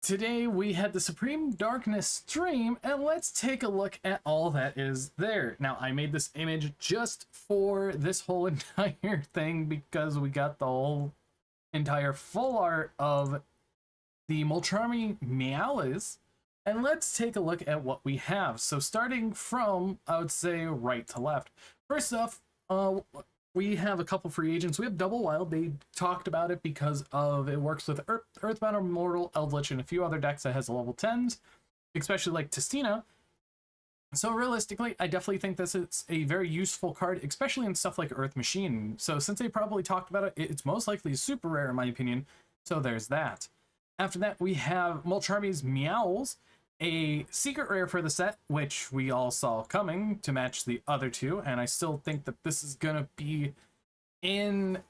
Today we had the Supreme Darkness stream, and let's take a look at all that is there. Now, I made this image just for this whole entire thing because we got the whole entire full art of the Molcharmi Meowlis, and let's take a look at what we have. So starting from, I would say, right to left. First off, we have a couple free agents. We have Double Wild. They talked about it because of it works with Earthbound Immortal, Eldritch, and a few other decks that has level 10s, especially like Testina. So realistically, I definitely think this is a very useful card, especially in stuff like Earth Machine. So since they probably talked about it, it's most likely super rare in my opinion. So there's that. After that, we have Molcharmi's Meowls, a secret rare for the set, which we all saw coming to match the other two, and I still think that this is gonna be in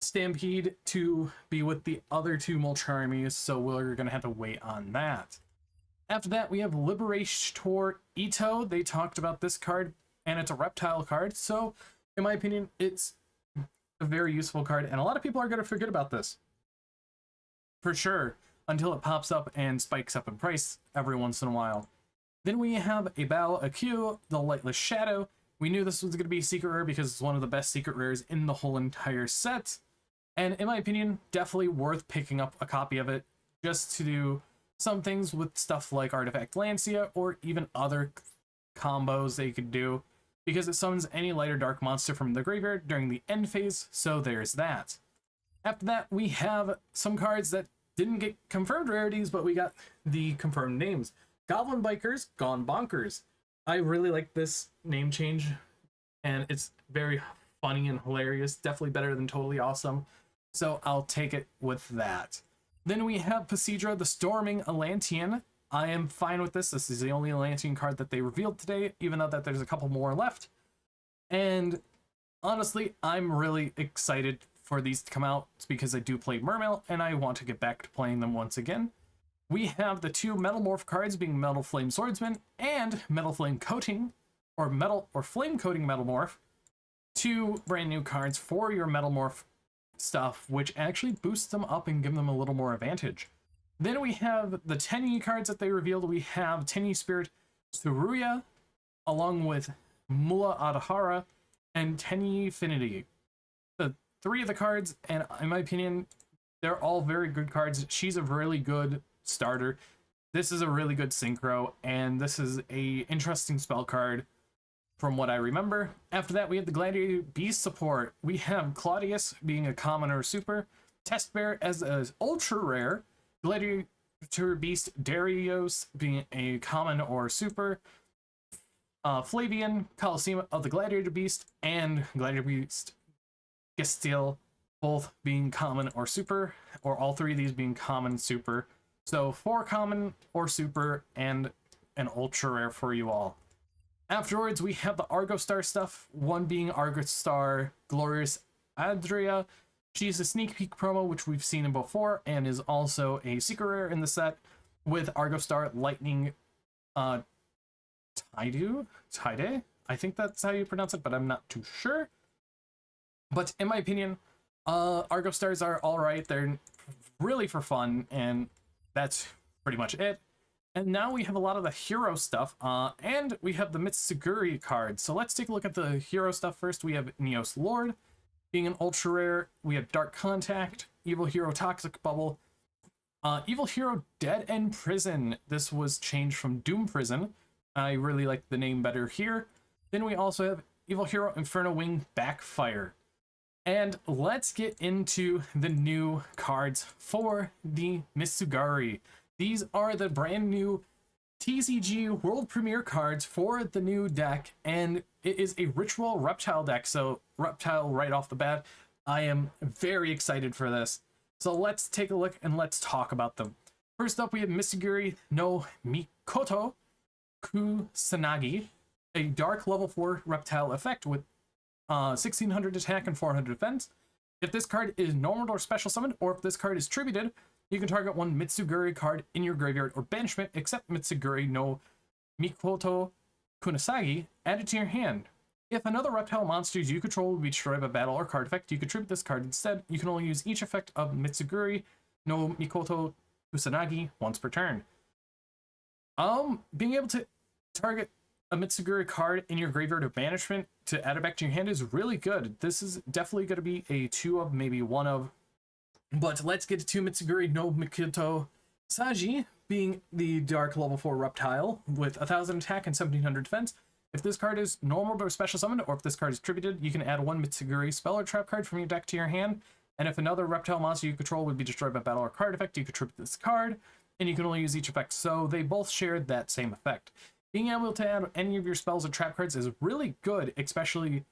Stampede to be with the other two Molcharmis, so we're gonna have to wait on that. After that, we have Liberator Ito. They talked about this card, and it's a reptile card, so in my opinion, it's a very useful card, and a lot of people are gonna forget about this. For sure, until it pops up and spikes up in price every once in a while. Then we have a Bao, a Q, the Lightless Shadow. We knew this was going to be a secret rare because it's one of the best secret rares in the whole entire set. And in my opinion, definitely worth picking up a copy of it just to do some things with stuff like Artifact Lancia or even other combos they could do because it summons any light or dark monster from the graveyard during the end phase, so there's that. After that, we have some cards that didn't get confirmed rarities, but we got the confirmed names. Goblin Bikers, Gone Bonkers. I really like this name change, and it's very funny and hilarious. Definitely better than Totally Awesome, so I'll take it with that. Then we have Pasidra, the Storming Atlantean. I am fine with this. This is the only Atlantean card that they revealed today, even though that there's a couple more left. And honestly, I'm really excited for these to come out because I do play Mermail and I want to get back to playing them once again. We have the two Metal Morph cards being Metal Flame Swordsman and Metal Flame Coating, or Metal or Flame Coating Metal Morph. Two brand new cards for your Metal Morph stuff, which actually boosts them up and give them a little more advantage. Then we have the Tenyi cards that they revealed. We have Tenyi Spirit Tsuruya, along with Mula Adahara and Tenyi Finity. The three of the cards, and in my opinion, they're all very good cards. She's a really good starter. This is a really good synchro, and this is a interesting spell card from what I remember. After that, we have the Gladiator Beast support. We have Claudius being a common or super, Test Bear as an ultra rare, Gladiator Beast Darius being a common or super, Flavian, Coliseum of the Gladiator Beast, and Gladiator Beast Gestiel, both being common or super, or all three of these being common super. So 4 common or super and an ultra rare for you all. Afterwards, we have the Argo Star stuff, one being Argo Star Glorious Adria. She's a sneak peek promo, which we've seen in before, and is also a secret rare in the set with Argo Star Lightning Tide? I think that's how you pronounce it, but I'm not too sure. But in my opinion, Argo Stars are alright. They're really for fun, and that's pretty much it. And now we have a lot of the hero stuff, and we have the Mitsurugi cards. So let's take a look at the hero stuff first. We have Neos Lord being an ultra rare. We have Dark Contact, Evil Hero Toxic Bubble, Evil Hero Dead End Prison. This was changed from Doom Prison. I really like the name better here. Then we also have Evil Hero Inferno Wing Backfire. And let's get into the new cards for the Mitsurugi. These are the brand new TCG World Premiere cards for the new deck, and it is a Ritual Reptile deck, so Reptile right off the bat. I am very excited for this. So let's take a look and let's talk about them. First up, we have Mitsurugi no Mikoto Kusanagi, a dark level 4 reptile effect with 1600 attack and 400 defense. If this card is normal or special summoned, or if this card is tributed, you can target one Mitsurugi card in your graveyard or banishment except Mitsurugi no Mikoto Kusanagi, add it to your hand. If another reptile monster you control will be destroyed by battle or card effect, you contribute this card instead. You can only use each effect of Mitsurugi no Mikoto Kusanagi once per turn. Being able to target a Mitsuguri card in your graveyard of banishment to add it back to your hand is really good. This is definitely going to be a 2 of, maybe 1 of. But let's get to Mitsuguri no Mikoto Saji, being the dark level 4 reptile with 1000 attack and 1700 defense. If this card is normal or special summoned, or if this card is tributed, you can add 1 Mitsuguri spell or trap card from your deck to your hand. And if another reptile monster you control would be destroyed by battle or card effect, you could tribute this card, and you can only use each effect. So they both share that same effect. Being able to add any of your spells or trap cards is really good, especially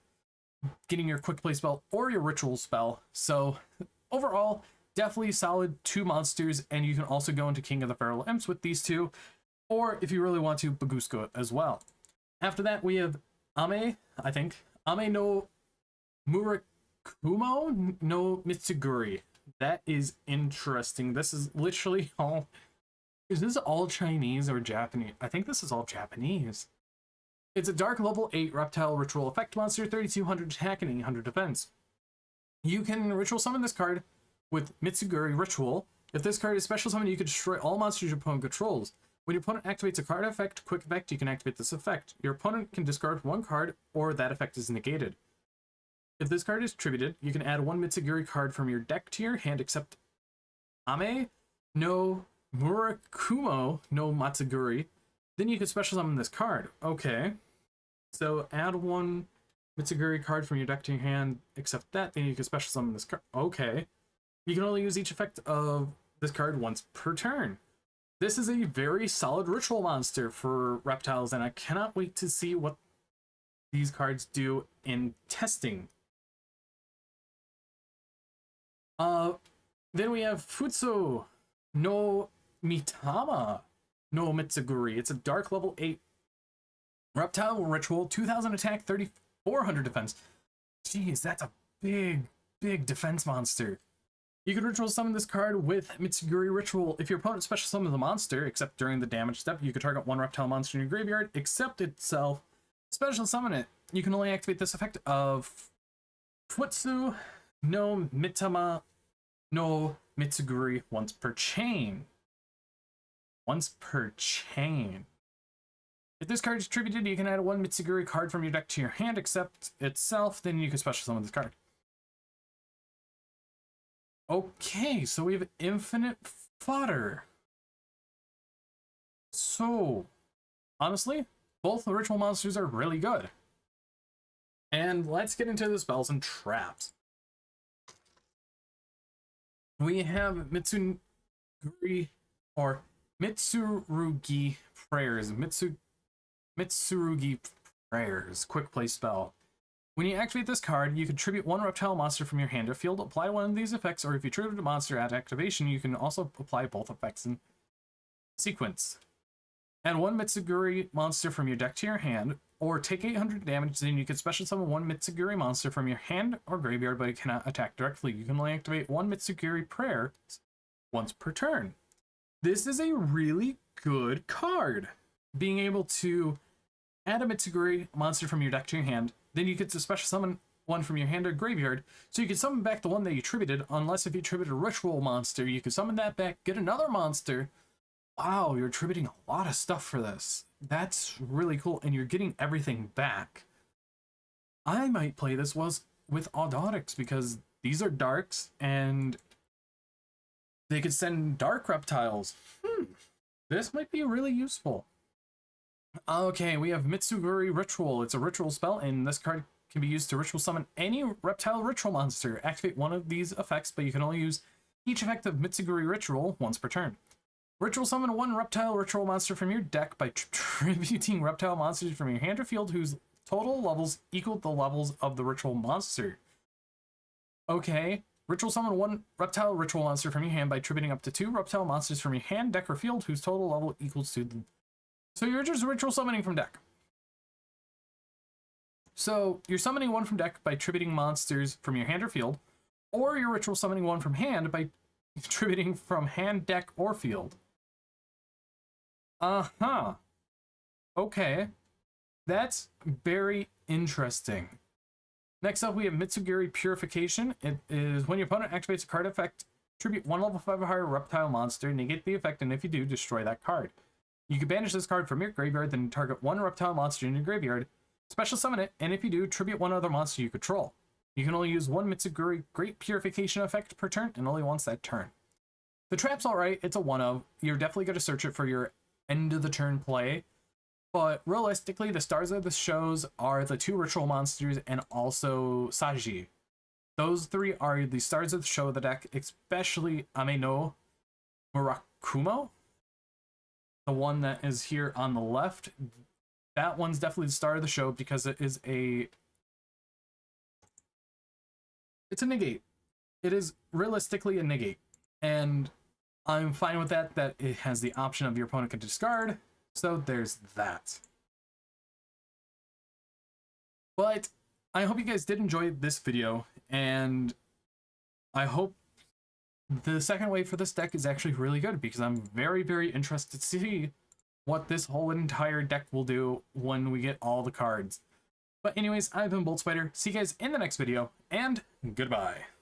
getting your quick play spell or your ritual spell. So overall, definitely solid 2 monsters, and you can also go into King of the Feral Imps with these 2, or if you really want to, Bagusko it as well. After that, we have Ame no Murakumo no Mitsuguri. That is interesting. This is literally all... Is this all Chinese or Japanese? I think this is all Japanese. It's a dark level 8 reptile ritual effect monster, 3200 attack and 800 defense. You can ritual summon this card with Mitsuguri Ritual. If this card is special summoned, you can destroy all monsters your opponent controls. When your opponent activates a card effect, quick effect, you can activate this effect. Your opponent can discard 1 card, or that effect is negated. If this card is tributed, you can add 1 Mitsuguri card from your deck to your hand, except Ame no Murakumo no Matsuguri. Then you can special summon this card. Okay. So add 1 Mitsuguri card from your deck to your hand, except that, then you can special summon this card. Okay. You can only use each effect of this card once per turn. This is a very solid ritual monster for reptiles, and I cannot wait to see what these cards do in testing. Then we have Futsu no Mitama no Mitsuguri. It's a dark level 8 reptile ritual, 2000 attack, 3400 defense. Jeez, that's a big defense monster. You can ritual summon this card with Mitsuguri Ritual. If your opponent special summons the monster, except during the damage step, you can target 1 reptile monster in your graveyard, except itself, special summon it. You can only activate this effect of Futsu no Mitama no Mitsuguri once per chain. Once per chain. If this card is tributed, you can add 1 Mitsuguri card from your deck to your hand, except itself, then you can special summon this card. Okay, so we have infinite fodder. So, honestly, both the ritual monsters are really good. And let's get into the spells and traps. We have Mitsurugi prayers. Mitsurugi prayers. Quick play spell. When you activate this card, you can tribute 1 reptile monster from your hand or field, apply 1 of these effects, or if you tribute a monster at activation, you can also apply both effects in sequence. Add 1 Mitsuguri monster from your deck to your hand, or take 800 damage, then you can special summon 1 Mitsuguri monster from your hand or graveyard, but it cannot attack directly. You can only activate 1 Mitsuguri prayer once per turn. This is a really good card. Being able to add a Mitsuguri monster from your deck to your hand, then you get to special summon 1 from your hand or graveyard, so you can summon back the one that you tributed, unless if you tributed a ritual monster, you can summon that back, get another monster. Wow, you're tributing a lot of stuff for this. That's really cool, and you're getting everything back. I might play this with Audiotics, because these are darks, and they could send dark reptiles. This might be really useful. Okay, we have Mitsuguri Ritual. It's a ritual spell, and this card can be used to ritual summon any reptile ritual monster. Activate 1 of these effects, but you can only use each effect of Mitsuguri Ritual once per turn. Ritual summon 1 reptile ritual monster from your deck by tributing reptile monsters from your hand or field whose total levels equal the levels of the ritual monster. Okay, ritual summon 1 reptile ritual monster from your hand by tributing up to 2 reptile monsters from your hand, deck, or field whose total level equals to the... So you're just ritual summoning from deck. So you're summoning 1 from deck by tributing monsters from your hand or field, or you're ritual summoning 1 from hand by tributing from hand, deck, or field. Okay. That's very interesting. Next up, we have Mitsuguri Purification. It is when your opponent activates a card effect Tribute 1 level 5 or higher reptile monster, negate the effect, and if you do, destroy that card. You can banish this card from your graveyard, then target 1 reptile monster in your graveyard, special summon it, and if you do, tribute 1 other monster you control. You can only use 1 Mitsurugi Great Purification effect per turn, and only once that turn. The trap's alright, it's a 1-of. You're definitely going to search it for your end of the turn play, but realistically, the stars of the shows are the 2 ritual monsters and also Saji. Those 3 are the stars of the show of the deck, especially Ame no Murakumo, the one that is here on the left. That one's definitely the star of the show because it is it's a negate. It is realistically a negate, and I'm fine with that it has the option of your opponent can discard, so there's that. But I hope you guys did enjoy this video, and I hope the second wave for this deck is actually really good, because I'm very, very interested to see what this whole entire deck will do when we get all the cards. But anyways, I've been Bolt Spider. See you guys in the next video, and goodbye.